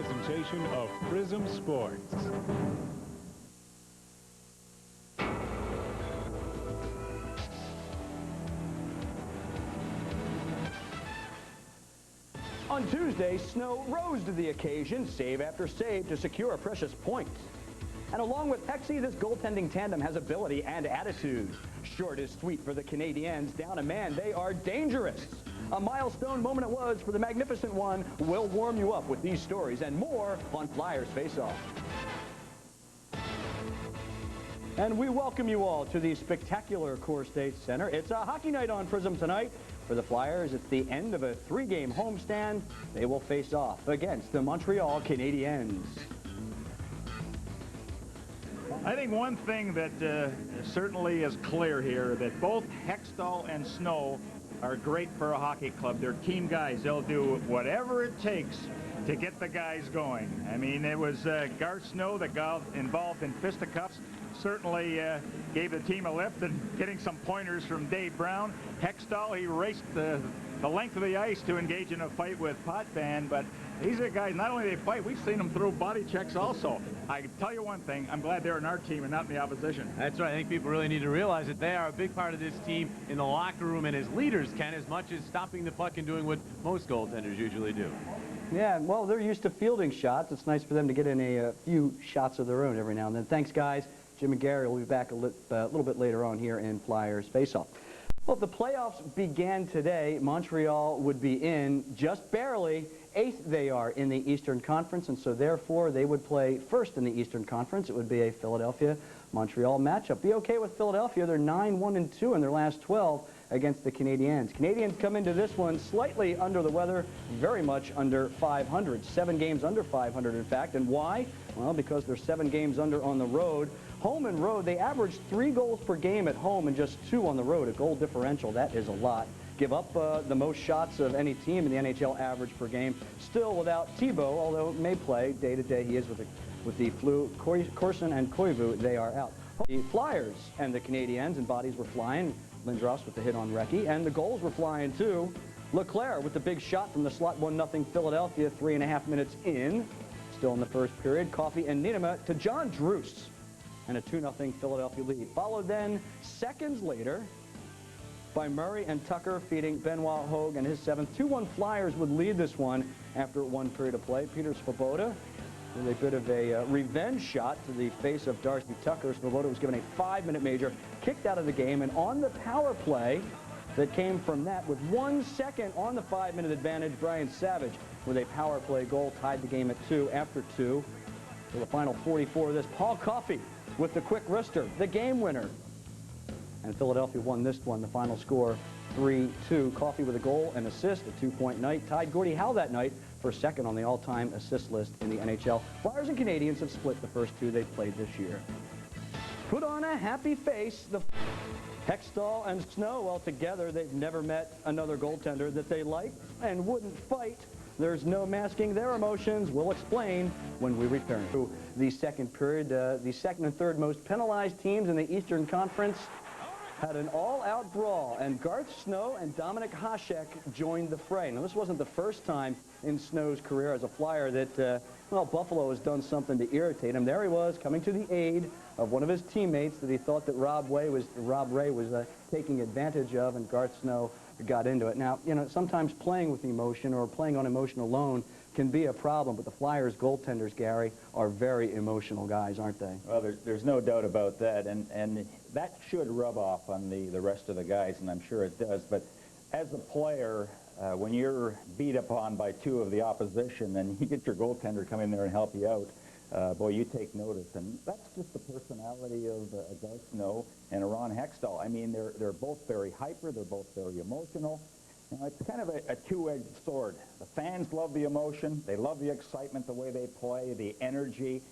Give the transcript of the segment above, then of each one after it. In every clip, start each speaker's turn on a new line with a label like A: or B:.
A: presentation of PRISM Sports.
B: On Tuesday, Snow rose to the occasion, save after save, to secure a precious point. And along with Hexie, this goaltending tandem has ability and attitude. Short is sweet for the Canadiens. Down a man, they are dangerous. A milestone moment it was for the magnificent one. We'll warm you up with these stories and more on Flyers Faceoff. And we welcome you all to the spectacular CoreStates Center. It's a hockey night on PRISM tonight. For the Flyers, it's the end of a 3-game homestand. They will face off against the Montreal Canadiens.
C: I think one thing that certainly is clear here, that both Hextall and Snow are great for a hockey club. They're team guys. They'll do whatever it takes to get the guys going. I mean, it was Garth Snow that got involved in fisticuffs. Certainly gave the team a lift and getting some pointers from Dave Brown. Hextall, he raced the length of the ice to engage in a fight with Potvin, but these are guys, not only they fight, we've seen them throw body checks also. I can tell you one thing, I'm glad they're in our team and not in the opposition.
D: That's right. I think people really need to realize that they are a big part of this team in the locker room and as leaders, Ken, as much as stopping the puck and doing what most goaltenders usually do.
B: Yeah, well, they're used to fielding shots. It's nice for them to get in a few shots of their own every now and then. Thanks, guys. Jim and Gary will be back a little bit later on here in Flyers Faceoff. Well, if the playoffs began today, Montreal would be in just barely. 8th they are in the Eastern Conference, and so therefore they would play first in the Eastern Conference. It would be a Philadelphia-Montreal matchup. Be okay with Philadelphia. They're 9-1-2 in their last 12 against the Canadiens. Canadiens come into this one slightly under the weather, very much under 500. 7 games under 500, in fact. And why? Well, because they're 7 games under on the road. Home and road, they average 3 goals per game at home and just 2 on the road. A goal differential, that is a lot. Give up the most shots of any team in the NHL average per game. Still without Thibault, although may play day to day. He is with the flu. Corson and Koivu, they are out. The Flyers and the Canadiens and bodies were flying. Lindros with the hit on Recchi, and the goals were flying too. Leclerc with the big shot from the slot, 1-0 Philadelphia, 3.5 minutes in. Still in the first period. Coffey and Niederma to John Druce, and a 2-0 Philadelphia lead. Followed then, seconds later, by Murray and Tucker feeding Benoit Hogue and his 7th. 2-1 Flyers would lead this one after 1 period of play. Peter Svoboda with a bit of a revenge shot to the face of Darcy Tucker. Svoboda was given a 5-minute major, kicked out of the game, and on the power play that came from that, with 1 second on the 5-minute advantage, Brian Savage with a power play goal tied the game at 2 after 2. For the final 44 of this, Paul Coffey with the quick wrister, the game winner. And Philadelphia won this one, the final score 3-2. Coffey with a goal and assist, a 2-point night. Tied Gordie Howe that night for 2nd on the all-time assist list in the NHL. Flyers and Canadiens have split the first 2 they've played this year. Put on a happy face. The Hextall and Snow, well, together they've never met another goaltender that they like and wouldn't fight. There's no masking their emotions. We'll explain when we return. To the second period, the 2nd and 3rd most penalized teams in the Eastern Conference had an all-out brawl, and Garth Snow and Dominik Hasek joined the fray. Now, this wasn't the first time in Snow's career as a Flyer that, well, Buffalo has done something to irritate him. There he was, coming to the aid of one of his teammates that he thought that Rob Ray was taking advantage of, and Garth Snow got into it. Now, you know, sometimes playing with emotion or playing on emotion alone can be a problem, but the Flyers goaltenders, Gary, are very emotional guys, aren't they?
E: Well, there's no doubt about that, and that should rub off on the rest of the guys, and I'm sure it does. But as a player, when you're beat upon by 2 of the opposition and you get your goaltender come in there and help you out, boy, you take notice. And that's just the personality of Garth Snow and Ron Hextall. I mean, they're both very hyper, they're both very emotional. You know, it's kind of a two-edged sword. The fans love the emotion, they love the excitement, the way they play, the energy.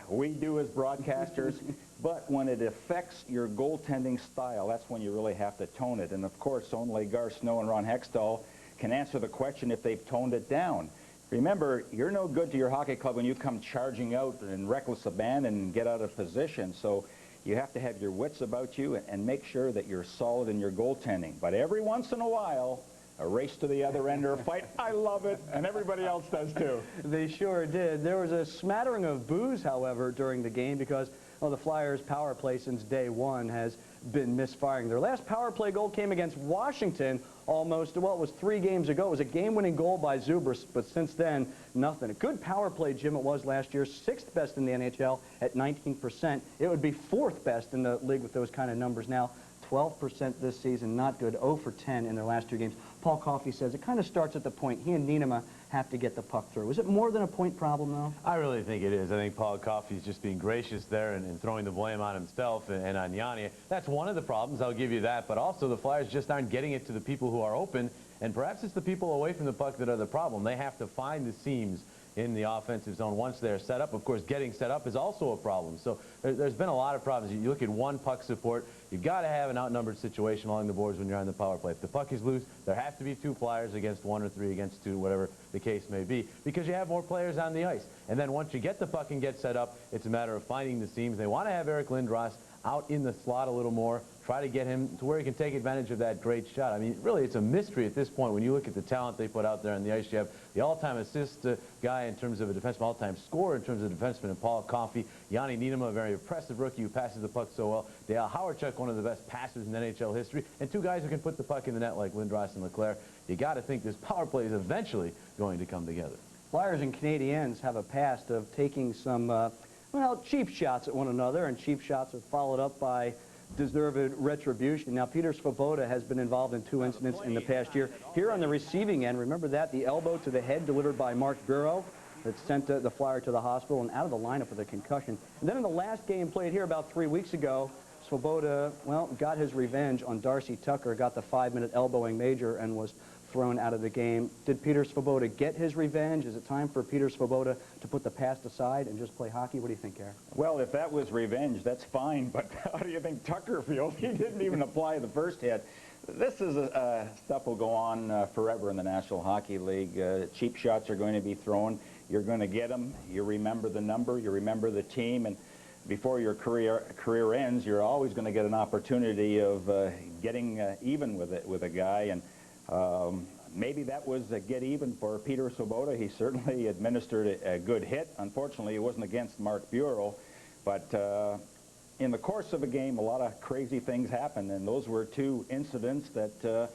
E: We do as broadcasters, but when it affects your goaltending style, that's when you really have to tone it. And of course, only Garth Snow and Ron Hextall can answer the question if they've toned it down. Remember, you're no good to your hockey club when you come charging out in reckless abandon and get out of position. So you have to have your wits about you and make sure that you're solid in your goaltending. But every once in a while, a race to the other end or a fight. I love it, and everybody else does too.
B: They sure did. There was a smattering of boos, however, during the game because the Flyers' power play since day one has been misfiring. Their last power play goal came against Washington almost, well, it was 3 games ago. It was a game-winning goal by Zubris, but since then, nothing. A good power play, Jim, it was last year, 6th best in the NHL at 19%. It would be 4th best in the league with those kind of numbers now. 12% this season, not good. 0 for 10 in their last 2 games. Paul Coffey says it kind of starts at the point. He and Nienema have to get the puck through. Is it more than a point problem, though?
D: I really think it is. I think Paul Coffey's just being gracious there and throwing the blame on himself and on Yanni. That's one of the problems, I'll give you that. But also the Flyers just aren't getting it to the people who are open. And perhaps it's the people away from the puck that are the problem. They have to find the seams in the offensive zone once they're set up. Of course, getting set up is also a problem. So there's been a lot of problems. You look at one puck support, you've got to have an outnumbered situation along the boards when you're on the power play. If the puck is loose, there have to be 2 Flyers against 1 or 3 against 2, whatever the case may be, because you have more players on the ice. And then once you get the puck and get set up, it's a matter of finding the seams. They want to have Eric Lindros out in the slot a little more, try to get him to where he can take advantage of that great shot. I mean, really, it's a mystery at this point when you look at the talent they put out there on the ice. You have the all-time assist guy in terms of a defenseman, all-time scorer in terms of a defenseman, and Paul Coffey. Yanni Nienema, a very impressive rookie who passes the puck so well. Dale Howardchuk, one of the best passers in NHL history, and 2 guys who can put the puck in the net like Lindros and Leclerc. You got to think this power play is eventually going to come together.
B: Flyers and Canadiens have a past of taking some, well, cheap shots at one another, and cheap shots are followed up by deserved retribution. Now, Peter Svoboda has been involved in 2 incidents in the past year. Here on the receiving end, remember that, the elbow to the head delivered by Mark Bureau that sent the Flyer to the hospital and out of the lineup with a concussion. And then in the last game played here about 3 weeks ago, Svoboda, well, got his revenge on Darcy Tucker, got the 5-minute elbowing major and was thrown out of the game. Did Peter Svoboda get his revenge? Is it time for Peter Svoboda to put the past aside and just play hockey? What do you think, Gary?
E: Well, if that was revenge, that's fine, but how do you think Tucker feels? He didn't even apply the first hit. This is stuff will go on forever in the National Hockey League. Cheap shots are going to be thrown. You're going to get them. You remember the number. You remember the team. And before your career ends, you're always going to get an opportunity of getting even with a guy. And maybe that was a get even for Peter Svoboda. He certainly administered a good hit. Unfortunately, it wasn't against Mark Bureau. But in the course of a game, a lot of crazy things happen. And those were 2 incidents that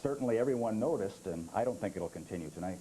E: certainly everyone noticed. And I don't think it'll continue tonight.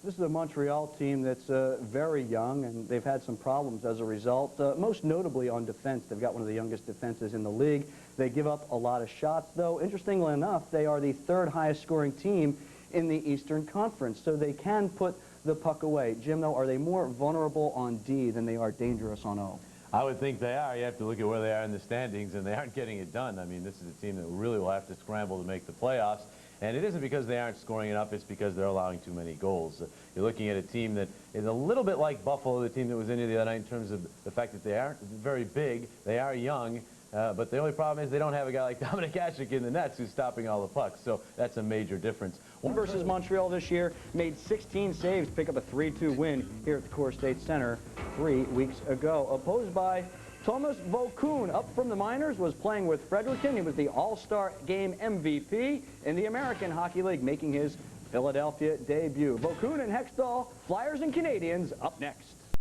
B: This is a Montreal team that's very young, and they've had some problems as a result, most notably on defense. They've got one of the youngest defenses in the league. They give up a lot of shots, though. Interestingly enough, they are the 3rd highest scoring team in the Eastern Conference, so they can put the puck away. Jim, though, are they more vulnerable on D than they are dangerous on O?
D: I would think they are. You have to look at where they are in the standings, and they aren't getting it done. I mean, this is a team that really will have to scramble to make the playoffs. And it isn't because they aren't scoring enough, it's because they're allowing too many goals. You're looking at a team that is a little bit like Buffalo, the team that was in here the other night, in terms of the fact that they aren't very big, they are young, but the only problem is they don't have a guy like Dominic Hasek in the nets who's stopping all the pucks, so that's a major difference.
B: Versus Montreal this year, made 16 saves to pick up a 3-2 win here at the CoreStates Center 3 weeks ago. Opposed by Tomas Vokoun, up from the minors, was playing with Fredericton. He was the All-Star Game MVP in the American Hockey League, making his Philadelphia debut. Vokoun and Hextall, Flyers and Canadiens, up next.